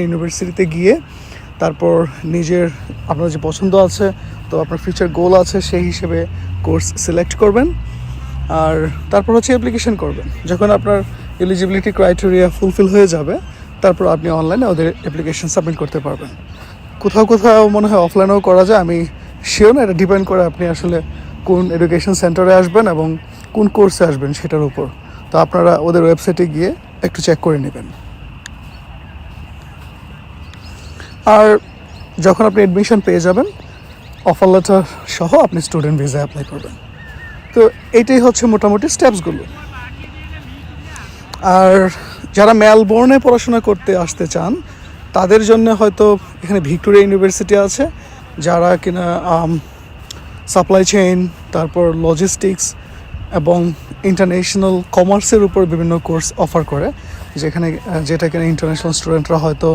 ইউনিভার্সিটিতে গিয়ে তারপর নিজের আপনার যে পছন্দ আছে, তো আপনার ফিউচার গোল আছে, সেই হিসেবে কোর্স সিলেক্ট করবেন। আর তারপর হচ্ছে অ্যাপ্লিকেশন করবেন। যখন আপনার এলিজিবিলিটি ক্রাইটেরিয়া ফুলফিল হয়ে যাবে, তারপর আপনি অনলাইনে ওদের অ্যাপ্লিকেশন সাবমিট করতে পারবেন। কোথাও কোথাও মনে হয় অফলাইনেও করা যায়, আমি শিওর না, এটা ডিপেন্ড করে আপনি আসলে কোন এডুকেশন সেন্টারে আসবেন এবং কোন কোর্সে আসবেন সেটার উপর। তো আপনারা ওদের ওয়েবসাইটে গিয়ে একটু চেক করে নেবেন। আর যখন আপনি অ্যাডমিশন পেয়ে যাবেন, অফার লেটার সহ আপনি স্টুডেন্ট ভিসা অ্যাপ্লাই করবেন। তো এইটাই হচ্ছে মোটামুটি স্টেপসগুলো। আর যারা মেলবোর্নে পড়াশোনা করতে আসতে চান, তাদের জন্য হয়তো এখানে ভিক্টোরিয়া ইউনিভার্সিটি আছে, যারা কিনা সাপ্লাই চেইন, তারপর লজিস্টিক্স এবং ইন্টারন্যাশনাল কমার্সের উপর বিভিন্ন কোর্স অফার করে, যেটা কিনা ইন্টারন্যাশনাল স্টুডেন্টরা হয়তো